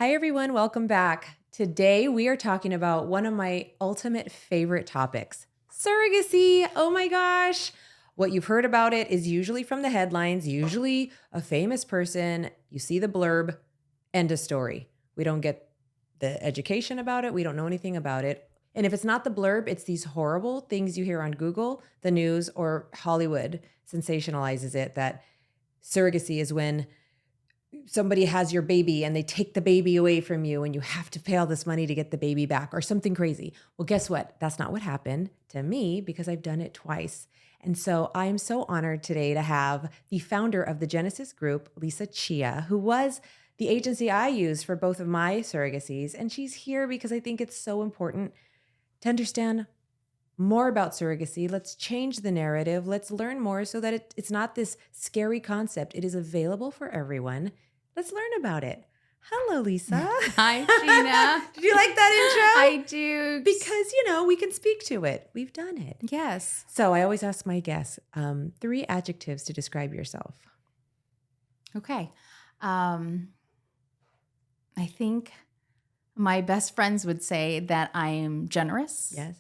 Hi, everyone. Welcome back. Today, we are talking about one of my ultimate favorite topics, surrogacy. Oh my gosh. What you've heard about it is usually from the headlines, usually a famous person. You see the blurb, end of story. We don't get the education about it. We don't know anything about it. And if it's not the blurb, it's these horrible things you hear on Google, the news, or Hollywood sensationalizes it that surrogacy is when somebody has your baby and they take the baby away from you and you have to pay all this money to get the baby back or something crazy. Well, guess what? That's not what happened to me because I've done it twice. And so I'm so honored today to have the founder of the Genesis Group, Lisa Chiya, who was the agency I used for both of my surrogacies. And she's here because I think it's so important to understand more about surrogacy. Let's change the narrative. Let's learn more so that it's not this scary concept. It is available for everyone. Let's learn about it. Hello, Lisa. Hi, Gina. Did you like that intro? I do. Because, we can speak to it. We've done it. Yes. So I always ask my guests 3 adjectives to describe yourself. Okay. I think my best friends would say that I am generous. Yes.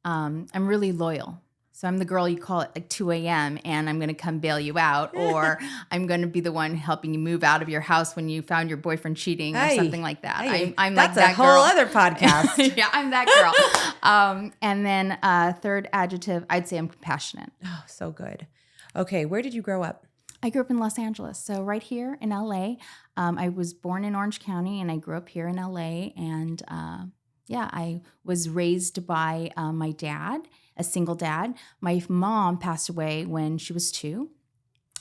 I'm really loyal. So I'm the girl you call at like 2 a.m. and I'm going to come bail you out, or I'm going to be the one helping you move out of your house when you found your boyfriend cheating or something like that. I'm That's like that a whole girl. other podcast. Yeah, I'm that girl. And then third adjective, I'd say I'm compassionate. Oh, so good. Okay, where did you grow up? I grew up in Los Angeles, so right here in LA. I was born in Orange County, and I grew up here in LA. And I was raised by my dad, a single dad. My mom passed away when she was 2.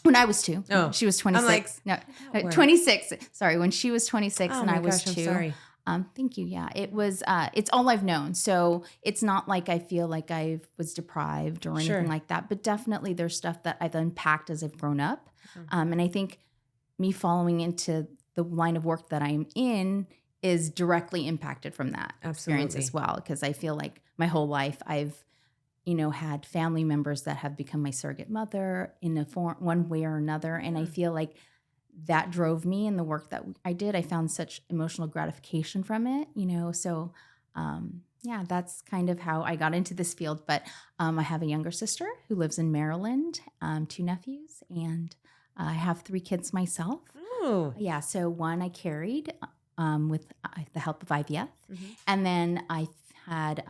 When I was 2. Oh. She was 26. I'm like, no, 26. Sorry, when she was 26 oh and I my was gosh, 2. I'm sorry. Thank you. Yeah, it was. It's all I've known, so it's not like I feel like I was deprived or anything Sure. like that. But definitely, there's stuff that I've unpacked as I've grown up, and I think me following into the line of work that I'm in is directly impacted from that experience as well. Because I feel like my whole life I've, had family members that have become my surrogate mother in one way or another, and I feel like that drove me in the work that I did. I found such emotional gratification from it, So, that's kind of how I got into this field. But I have a younger sister who lives in Maryland, 2 nephews, and I have 3 kids myself. Oh. Yeah, so one I carried with the help of IVF. Mm-hmm. And then I had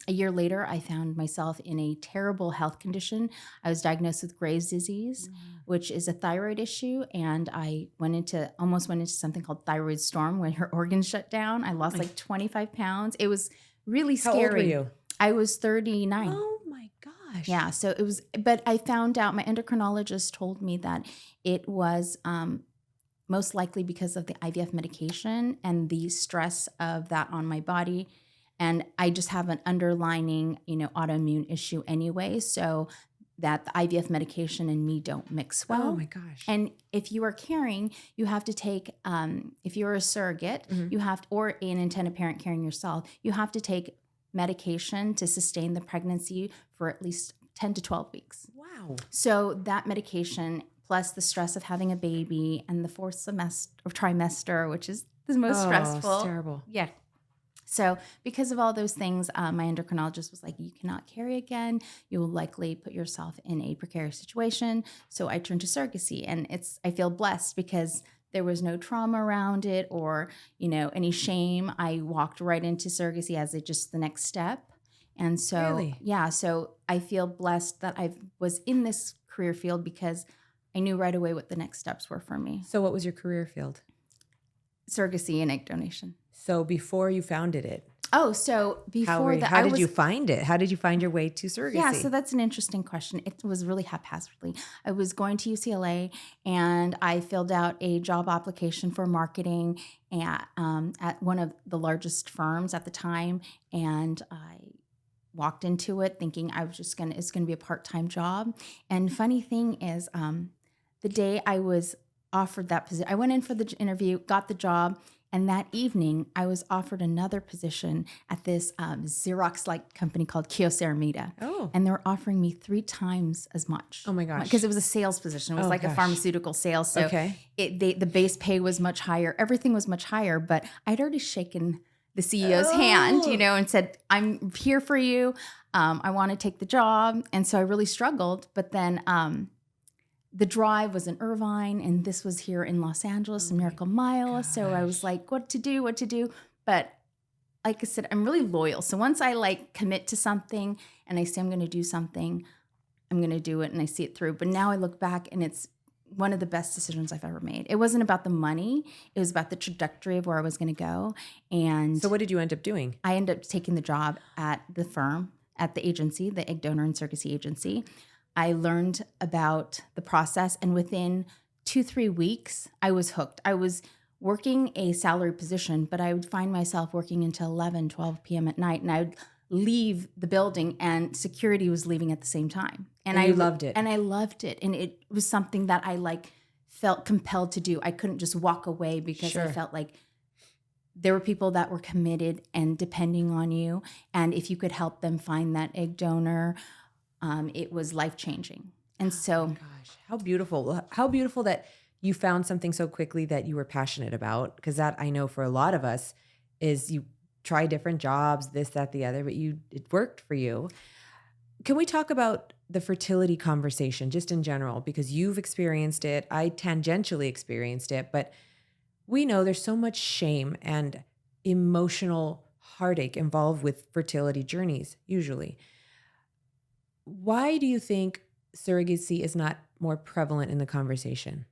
a year later, I found myself in a terrible health condition. I was diagnosed with Graves' disease, which is a thyroid issue. And I almost went into something called thyroid storm when her organs shut down. I lost like 25 pounds. It was really scary. How old were you? I was 39. Oh my gosh. Yeah. So it was, but I found out, my endocrinologist told me that it was most likely because of the IVF medication and the stress of that on my body. And I just have an underlining, autoimmune issue anyway. So that the IVF medication and me don't mix well. Oh my gosh. And if you are carrying, you have to take, if you're a surrogate, you have to, or an intended parent carrying yourself, you have to take medication to sustain the pregnancy for at least 10 to 12 weeks. Wow. So that medication plus the stress of having a baby and the 4th trimester, which is the most stressful. It's terrible. Yeah. So because of all those things, my endocrinologist was like, you cannot carry again. You will likely put yourself in a precarious situation. So I turned to surrogacy, and I feel blessed because there was no trauma around it or, any shame. I walked right into surrogacy as just the next step. And so, Really? So I feel blessed that I was in this career field because I knew right away what the next steps were for me. So what was your career field? Surrogacy and egg donation. So before you founded it. Oh, so before that, how did you find it? How did you find your way to surrogacy? Yeah, so that's an interesting question. It was really haphazardly. I was going to UCLA and I filled out a job application for marketing at one of the largest firms at the time, and I walked into it thinking it's going to be a part-time job. And funny thing is, the day I was offered that position, I went in for the interview, got the job, And that evening, I was offered another position at this Xerox-like company called Chiya. Oh. And they were offering me 3 times as much. Oh my gosh. Because it was a sales position. It was a pharmaceutical sales. So okay. The base pay was much higher. Everything was much higher. But I'd already shaken the CEO's hand, and said, I'm here for you. I want to take the job. And so I really struggled. But then the drive was in Irvine, and this was here in Los Angeles in Miracle Mile. Gosh. So I was like, what to do? But like I said, I'm really loyal. So once I commit to something and I say I'm going to do something, I'm going to do it and I see it through. But now I look back and it's one of the best decisions I've ever made. It wasn't about the money. It was about the trajectory of where I was going to go. And so what did you end up doing? I ended up taking the job at the firm, at the agency, the egg donor and surrogacy agency. I learned about the process, and within 2-3 weeks, I was hooked. I was working a salary position, but I would find myself working until 11, 12 p.m. at night, and I would leave the building, and security was leaving at the same time. And I loved it. And I loved it, and it was something that I felt compelled to do. I couldn't just walk away because I felt like there were people that were committed and depending on you, and if you could help them find that egg donor, it was life-changing. And so, oh my gosh, how beautiful that you found something so quickly that you were passionate about. Because that, I know for a lot of us, is you try different jobs, this, that, the other, but it worked for you. Can we talk about the fertility conversation just in general? Because you've experienced it, I tangentially experienced it, but we know there's so much shame and emotional heartache involved with fertility journeys, usually. Why do you think surrogacy is not more prevalent in the conversation?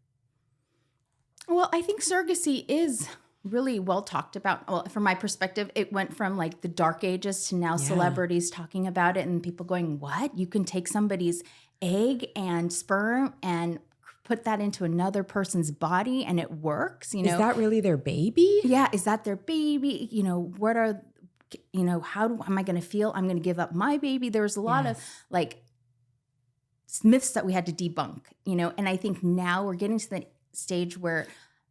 Well, I think surrogacy is really well talked about. Well, from my perspective, it went from the dark ages to now celebrities talking about it and people going, what? You can take somebody's egg and sperm and put that into another person's body and it works, Is that really their baby? Yeah. Is that their baby? What are, am I going to feel? I'm going to give up my baby. There's a lot of myths that we had to debunk, and I think now we're getting to the stage where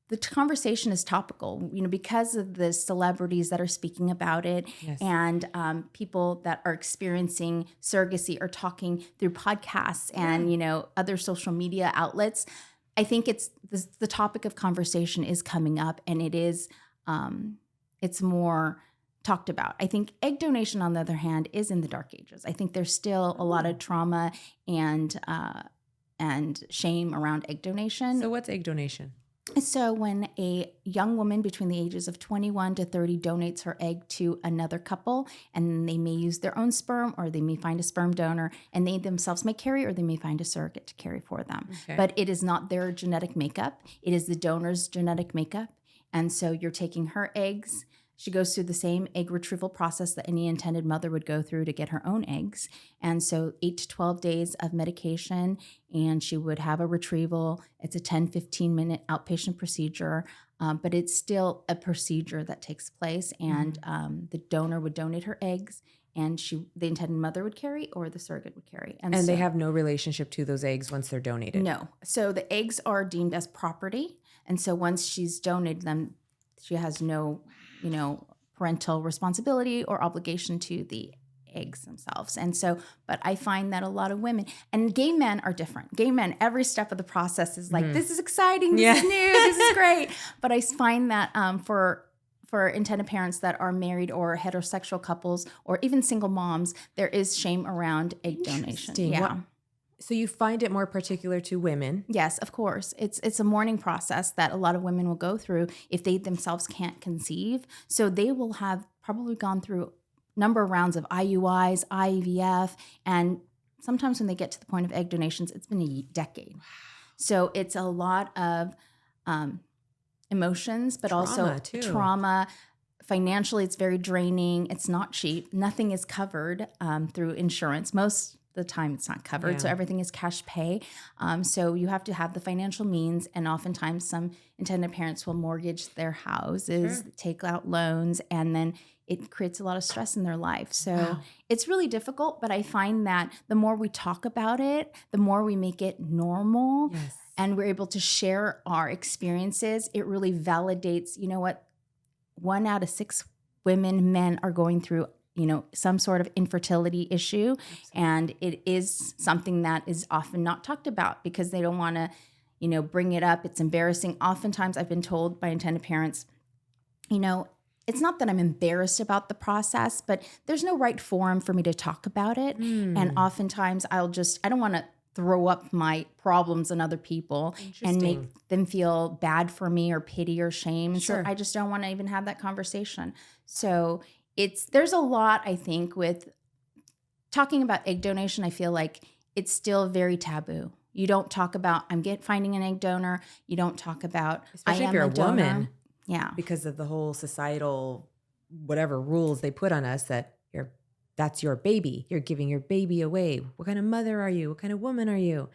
the conversation is topical, because of the celebrities that are speaking about it and people that are experiencing surrogacy are talking through podcasts and, other social media outlets. I think it's the topic of conversation is coming up and it is, it's more talked about. I think egg donation, on the other hand, is in the dark ages. I think there's still a lot of trauma and shame around egg donation. So what's egg donation? So when a young woman between the ages of 21 to 30 donates her egg to another couple, and they may use their own sperm or they may find a sperm donor and they themselves may carry, or they may find a surrogate to carry for them. Okay. But it is not their genetic makeup. It is the donor's genetic makeup. And so you're taking her eggs. She goes through the same egg retrieval process that any intended mother would go through to get her own eggs. And so 8 to 12 days of medication, and she would have a retrieval. It's a 10, 15-minute outpatient procedure, but it's still a procedure that takes place. And the donor would donate her eggs, and the intended mother would carry, or the surrogate would carry. And so, they have no relationship to those eggs once they're donated? No. So the eggs are deemed as property. And so once she's donated them, she has no parental responsibility or obligation to the eggs themselves. And so, but I find that a lot of women, and gay men are different. Gay men, every step of the process is like, this is exciting, this is new, this is great. But I find that for intended parents that are married or heterosexual couples or even single moms, there is shame around egg donation. Yeah. So you find it more particular to women? Yes, of course. It's a mourning process that a lot of women will go through if they themselves can't conceive. So they will have probably gone through a number of rounds of IUIs, IVF, and sometimes when they get to the point of egg donations, it's been a decade. So it's a lot of emotions, but also trauma. Financially, it's very draining. It's not cheap. Nothing is covered through insurance. Most the time it's not covered. So everything is cash pay. So you have to have the financial means, and oftentimes some intended parents will mortgage their houses, take out loans, and then it creates a lot of stress in their life. So it's really difficult, but I find that the more we talk about it, the more we make it normal and we're able to share our experiences, it really validates, you know what, 1 out of 6 men are going through, some sort of infertility issue. And it is something that is often not talked about because they don't want to, bring it up. It's embarrassing. Oftentimes I've been told by intended parents, it's not that I'm embarrassed about the process, but there's no right forum for me to talk about it. And oftentimes I don't want to throw up my problems on other people and make them feel bad for me or pity or shame. And so I just don't want to even have that conversation. So there's a lot, I think, with talking about egg donation. I feel like it's still very taboo. You don't talk about finding an egg donor. You don't talk about especially if you're a woman. Yeah, because of the whole societal whatever rules they put on us that that's your baby. You're giving your baby away. What kind of mother are you? What kind of woman are you?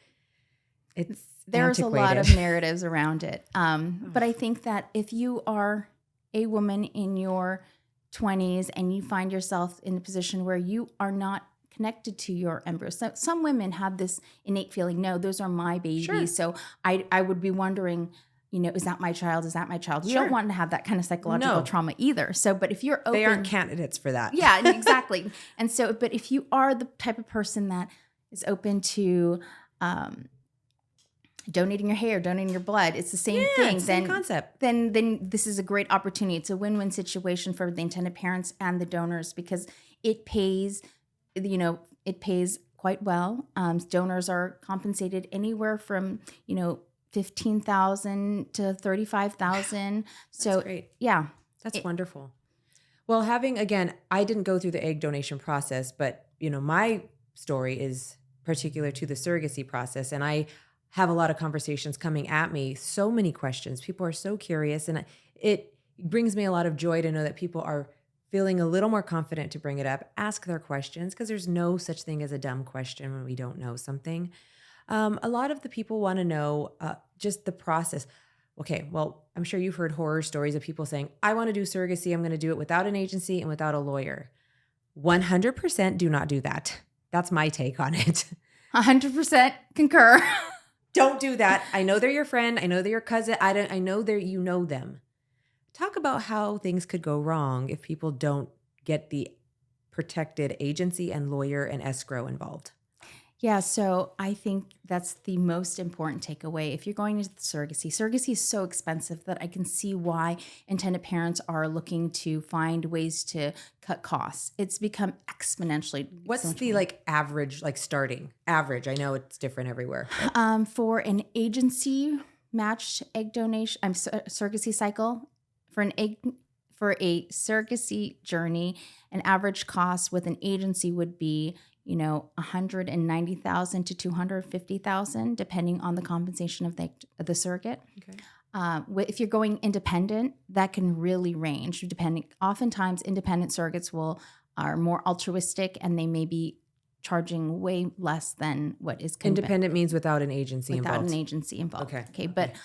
There's a lot of narratives around it. But I think that if you are a woman in your 20s and you find yourself in a position where you are not connected to your embryo. So some women have this innate feeling, no, those are my babies. Sure. So I would be wondering, is that my child? Is that my child? You don't want to have that kind of psychological trauma either. So, but if you're open. They aren't candidates for that. Yeah, exactly. And so, but if you are the type of person that is open to donating your hair, donating your blood, it's the same thing. It's the same concept. Then this is a great opportunity. It's a win-win situation for the intended parents and the donors because it pays, it pays quite well. Donors are compensated anywhere from, $15,000 to $35,000. So that's great. Yeah. That's wonderful. Well, I didn't go through the egg donation process, but my story is particular to the surrogacy process. And I have a lot of conversations coming at me, so many questions. People are so curious. And it brings me a lot of joy to know that people are feeling a little more confident to bring it up, ask their questions, because there's no such thing as a dumb question when we don't know something. A lot of the people want to know just the process. Okay, well, I'm sure you've heard horror stories of people saying, I want to do surrogacy. I'm going to do it without an agency and without a lawyer. 100% do not do that. That's my take on it. 100% concur. Don't do that. I know they're your friend. I know they're your cousin. I know you know them. Talk about how things could go wrong if people don't get the protected agency and lawyer and escrow involved. Yeah, so I think that's the most important takeaway. If you're going into surrogacy is so expensive that I can see why intended parents are looking to find ways to cut costs. It's become exponentially. What's the average, starting average? I know it's different everywhere. For an agency matched egg donation, surrogacy cycle, for a surrogacy journey, an average cost with an agency would be $190,000 to $250,000, depending on the compensation of the surrogate. Okay. If you're going independent, that can really range. Oftentimes, independent surrogates are more altruistic, and they may be charging way less than what is independent means without an agency involved. Without an agency involved. Okay, but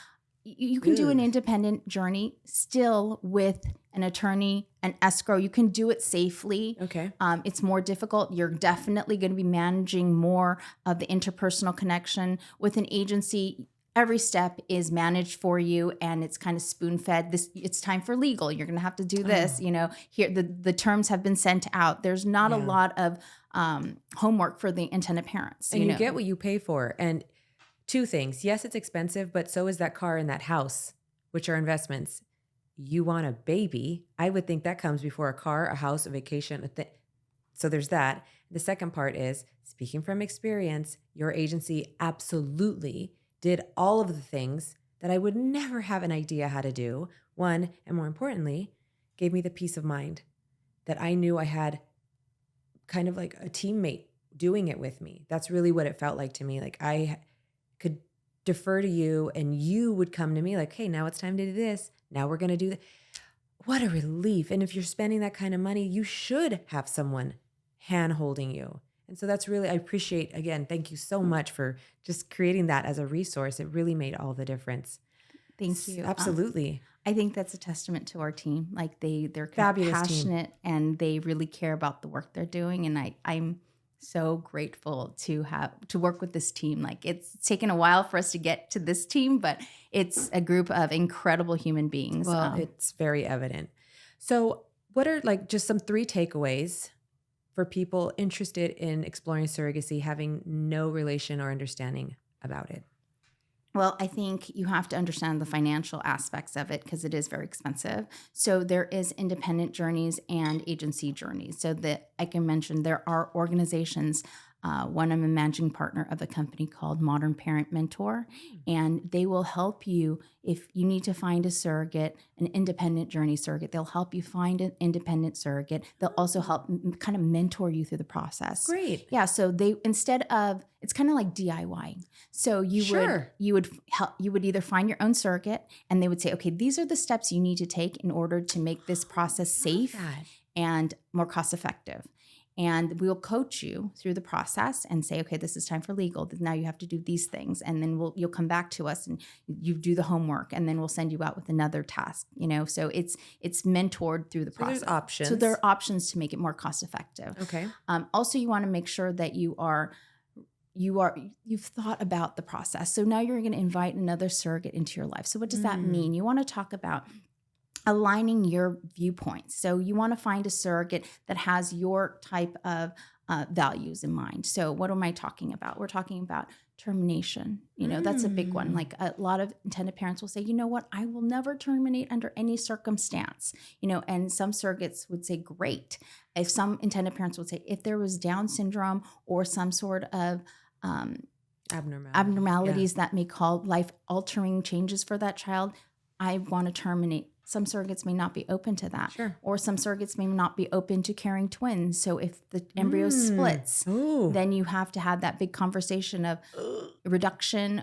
you can do an independent journey still with an attorney, an escrow. You can do it safely. Okay. It's more difficult. You're definitely going to be managing more of the interpersonal connection. With an agency, every step is managed for you, and it's kind of spoon-fed. It's time for legal. You're going to have to do this. Here the terms have been sent out. There's not a lot of homework for the intended parents. And you get what you pay for. And two things. Yes, it's expensive, but so is that car and that house, which are investments. You want a baby. I would think that comes before a car, a house, a vacation. So there's that. The second part is, speaking from experience, your agency absolutely did all of the things that I would never have an idea how to do. One, and more importantly, gave me the peace of mind that I knew I had kind of like a teammate doing it with me. That's really what it felt like to me. Like I could defer to you and you would come to me like, hey, now it's time to do this. Now we're going to do that. What a relief. And if you're spending that kind of money, you should have someone hand holding you. And so that's really, I appreciate, again, thank you so much for just creating that as a resource. It really made all the difference. Thank you. Absolutely. I think that's a testament to our team. Like they're fabulous, passionate team. And they really care about the work they're doing. And I'm so grateful to work with this team. Like it's taken a while for us to get to this team, but it's a group of incredible human beings. Well, it's very evident. So what are like just some 3 takeaways for people interested in exploring surrogacy, having no relation or understanding about it? Well, I think you have to understand the financial aspects of it because it is very expensive. So there is independent journeys and agency journeys. So that I can mention there are organizations. One, I'm a managing partner of a company called Modern Parent Mentor, and they will help you if you need to find a surrogate, an independent journey surrogate. They'll help you find an independent surrogate. They'll also help kind of mentor you through the process. Great. Yeah. So they instead of it's kind of like DIY. So you would either find your own surrogate, and they would say, okay, these are the steps you need to take in order to make this process safe and more cost effective. And we'll coach you through the process and say, okay, this is time for legal. Now you have to do these things. And then you'll come back to us and you do the homework, and then we'll send you out with another task, So it's mentored through the process. There's options. So there are options to make it more cost effective. Okay. Also, you want to make sure that you've thought about the process. So now you're going to invite another surrogate into your life. So what does that mean? You want to talk about aligning your viewpoints. So you want to find a surrogate that has your type of values in mind. So what am I talking about? We're talking about termination. That's a big one. Like a lot of intended parents will say, you know what, I will never terminate under any circumstance. And some surrogates would say, great. If some intended parents would say, if there was Down syndrome or some sort of abnormalities that may call life-altering changes for that child, I want to terminate. Some surrogates may not be open to that. Sure. Or some surrogates may not be open to carrying twins. So if the embryo splits, then you have to have that big conversation of reduction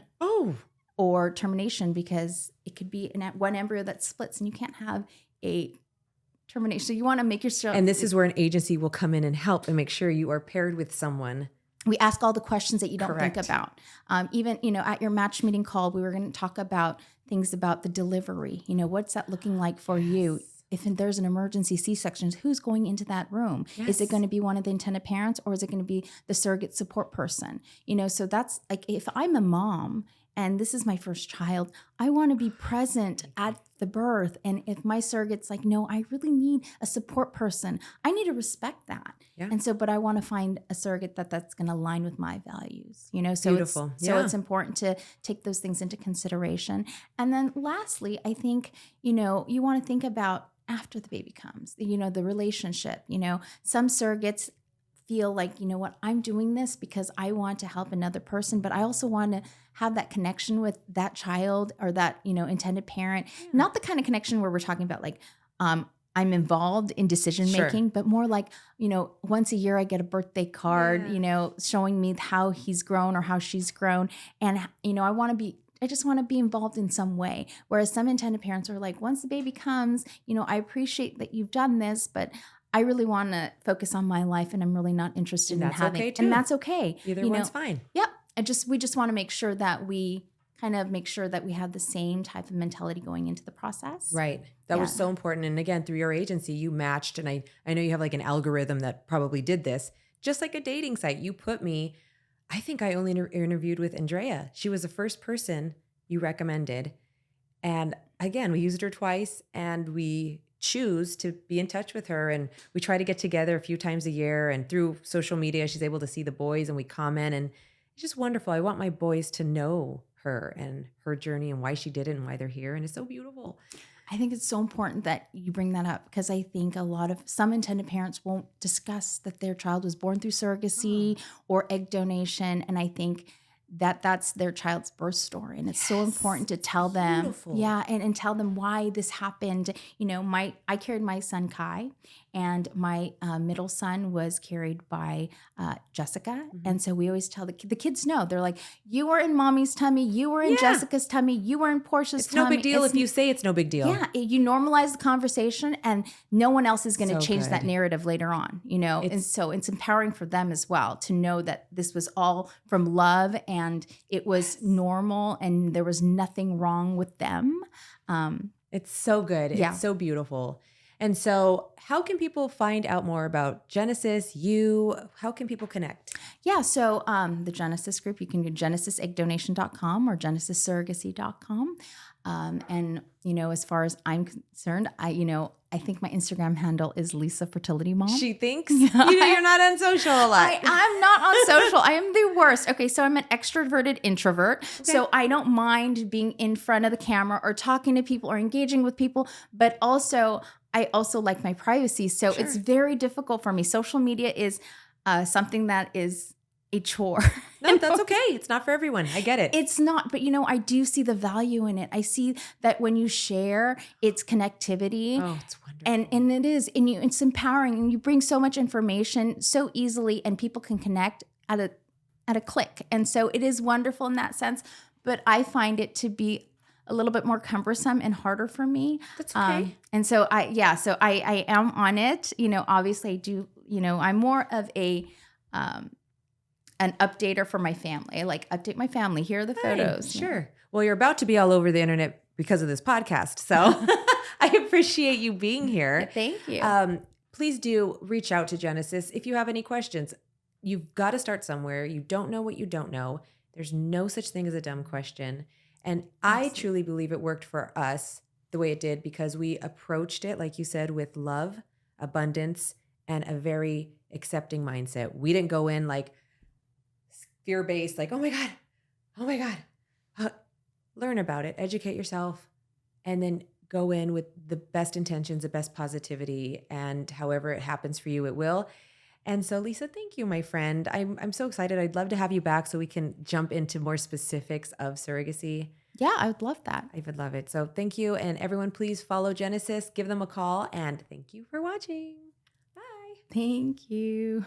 or termination, because it could be one embryo that splits and you can't have a termination. So you want to make yourself... And this is where an agency will come in and help and make sure you are paired with someone. We ask all the questions that you don't think about. Even, at your match meeting call, we were going to talk about things about the delivery. What's that looking like for you? If there's an emergency C-section, who's going into that room? Yes. Is it going to be one of the intended parents, or is it going to be the surrogate support person? So that's like, if I'm a mom and this is my first child, I want to be present at the birth. And if my surrogate's like, no, I really need a support person, I need to respect that. Yeah. And so, but I want to find a surrogate that's going to align with my values, So beautiful. So it's important to take those things into consideration. And then lastly, I think, you want to think about after the baby comes, the relationship. Some surrogates feel like, you know what, I'm doing this because I want to help another person, but I also want to have that connection with that child or that, intended parent. Yeah. Not the kind of connection where we're talking about like, I'm involved in decision making, but more like, once a year I get a birthday card, showing me how he's grown or how she's grown. And, I just want to be involved in some way. Whereas some intended parents are like, once the baby comes, I appreciate that you've done this, but I really want to focus on my life and I'm really not interested in having. Okay too. And that's okay. Either one's fine. Yep. We just want to make sure that we have the same type of mentality going into the process. Right. That was so important. And again, through your agency, you matched, and I know you have like an algorithm that probably did this, just like a dating site. You put me, I think I only interviewed with Andrea. She was the first person you recommended. And again, we used her twice, and we choose to be in touch with her. And we try to get together a few times a year, and through social media, she's able to see the boys and we comment, and it's just wonderful. I want my boys to know her and her journey and why she did it and why they're here. And it's so beautiful. I think it's so important that you bring that up, because I think some intended parents won't discuss that their child was born through surrogacy or egg donation. And I think that's their child's birth story. And it's so important to tell them, and tell them why this happened. I carried my son Kai, and my middle son was carried by Jessica. Mm-hmm. And so we always tell the kids know. They're like, you were in mommy's tummy, you were in Jessica's tummy, you were in Portia's tummy. It's no big deal if you say it's no big deal. Yeah, you normalize the conversation, and no one else is going to change that narrative later on, and so it's empowering for them as well to know that this was all from love, and it was normal, and there was nothing wrong with them. It's so good. It's so beautiful. And so how can people find out more about Genesis, you? How can people connect? Yeah. So the Genesis group, you can go genesiseggdonation.com or genesissurrogacy.com. And, as far as I'm concerned, I think my Instagram handle is Lisa Fertility Mom. She thinks you're not on social a lot. I'm not on social. I am the worst. Okay, so I'm an extroverted introvert. Okay. So I don't mind being in front of the camera or talking to people or engaging with people, but I also like my privacy. So It's very difficult for me. Social media is something that is a chore. No, that's okay. It's not for everyone. I get it. It's not, but I do see the value in it. I see that when you share, it's connectivity. Oh, it's wonderful. And it is, and it's empowering, and you bring so much information so easily, and people can connect at a click. And so it is wonderful in that sense, but I find it to be a little bit more cumbersome and harder for me. That's okay. And so I am on it. Obviously I do, I'm more of an updater for my family. I like update my family. Here are the photos. Sure. Well, you're about to be all over the internet because of this podcast. So I appreciate you being here. Thank you. Please do reach out to Genesis if you have any questions. You've got to start somewhere. You don't know what you don't know. There's no such thing as a dumb question. And I truly believe it worked for us the way it did because we approached it, like you said, with love, abundance, and a very accepting mindset. We didn't go in like fear-based, like, oh my God. Learn about it, educate yourself, and then go in with the best intentions, the best positivity, and however it happens for you, it will. And so, Lisa, thank you, my friend. I'm so excited. I'd love to have you back so we can jump into more specifics of surrogacy. Yeah, I would love that. I would love it. So thank you. And everyone, please follow Genesis, give them a call, and thank you for watching. Bye. Thank you.